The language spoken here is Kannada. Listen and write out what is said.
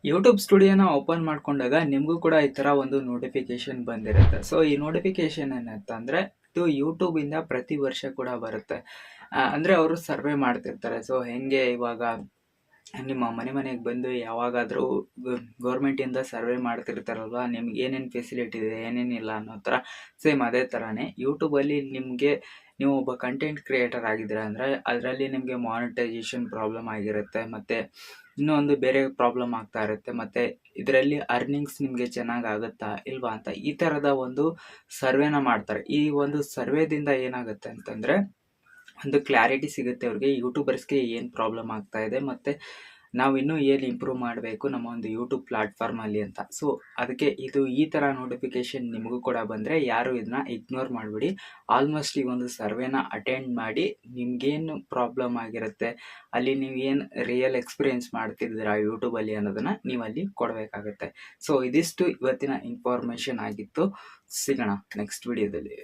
ಯೂಟ್ಯೂಬ್ ಸ್ಟುಡಿಯೋನ ಓಪನ್ ಮಾಡ್ಕೊಂಡಾಗ ನಿಮಗೂ ಕೂಡ ಈ ಥರ ಒಂದು ನೋಟಿಫಿಕೇಶನ್ ಬಂದಿರುತ್ತೆ. ಸೊ ಈ ನೋಟಿಫಿಕೇಶನ್ ಏನಂತಂದರೆ ಇದು ಯೂಟ್ಯೂಬಿಂದ ಪ್ರತಿ ವರ್ಷ ಕೂಡ ಬರುತ್ತೆ. ಅಂದರೆ ಅವರು ಸರ್ವೆ ಮಾಡ್ತಿರ್ತಾರೆ. ಸೊ ಹೆಂಗೆ ಇವಾಗ ನಿಮ್ಮ ಮನೆಗೆ ಬಂದು ಯಾವಾಗಾದರೂ ಗೌರ್ಮೆಂಟಿಂದ ಸರ್ವೆ ಮಾಡ್ತಿರ್ತಾರಲ್ವ, ನಿಮ್ಗೆ ಏನೇನು ಫೆಸಿಲಿಟಿ ಇದೆ ಏನೇನಿಲ್ಲ ಅನ್ನೋ ಥರ ಸೇಮ್ ಅದೇ ಥರನೇ ಯೂಟ್ಯೂಬಲ್ಲಿ ನಿಮಗೆ ನೀವು ಒಬ್ಬ ಕಂಟೆಂಟ್ ಕ್ರಿಯೇಟರ್ ಆಗಿದ್ದೀರಾ ಅಂದರೆ ಅದರಲ್ಲಿ ನಿಮಗೆ ಮಾನಿಟೈಸೇಷನ್ ಪ್ರಾಬ್ಲಮ್ ಆಗಿರುತ್ತೆ, ಮತ್ತು ಇನ್ನೊಂದು ಬೇರೆ ಪ್ರಾಬ್ಲಮ್ ಆಗ್ತಾ ಇರುತ್ತೆ, ಮತ್ತು ಇದರಲ್ಲಿ ಅರ್ನಿಂಗ್ಸ್ ನಿಮಗೆ ಚೆನ್ನಾಗಿ ಆಗುತ್ತಾ ಇಲ್ವಾ ಅಂತ ಈ ಥರದ ಒಂದು ಸರ್ವೆನ ಮಾಡ್ತಾರೆ. ಈ ಒಂದು ಸರ್ವೆದಿಂದ ಏನಾಗುತ್ತೆ ಅಂತಂದರೆ ಒಂದು ಕ್ಲಾರಿಟಿ ಸಿಗುತ್ತೆ ಅವ್ರಿಗೆ, ಯೂಟ್ಯೂಬರ್ಸ್ಗೆ ಏನು ಪ್ರಾಬ್ಲಮ್ ಆಗ್ತಾ ಇದೆ ಮತ್ತು ನಾವು ಇನ್ನೂ ಏನು ಇಂಪ್ರೂವ್ ಮಾಡಬೇಕು ನಮ್ಮ ಒಂದು ಯೂಟ್ಯೂಬ್ ಪ್ಲಾಟ್ಫಾರ್ಮಲ್ಲಿ ಅಂತ. ಸೊ ಅದಕ್ಕೆ ಇದು ಈ ಥರ ನೋಟಿಫಿಕೇಶನ್ ನಿಮಗೂ ಕೂಡ ಬಂದರೆ ಯಾರು ಇದನ್ನ ಇಗ್ನೋರ್ ಮಾಡಿಬಿಡಿ. ಆಲ್ಮೋಸ್ಟ್ ಈ ಒಂದು ಸರ್ವೆನ ಅಟೆಂಡ್ ಮಾಡಿ ನಿಮ್ಗೇನು ಪ್ರಾಬ್ಲಮ್ ಆಗಿರುತ್ತೆ, ಅಲ್ಲಿ ನೀವು ಏನು ರಿಯಲ್ ಎಕ್ಸ್ಪೀರಿಯೆನ್ಸ್ ಮಾಡ್ತಿದ್ದೀರಾ ಯೂಟ್ಯೂಬಲ್ಲಿ ಅನ್ನೋದನ್ನು ನೀವು ಅಲ್ಲಿ ಕೊಡಬೇಕಾಗತ್ತೆ. ಸೊ ಇದಿಷ್ಟು ಇವತ್ತಿನ ಇನ್ಫಾರ್ಮೇಷನ್ ಆಗಿತ್ತು. ಸಿಗೋಣ ನೆಕ್ಸ್ಟ್ ವಿಡಿಯೋದಲ್ಲಿ.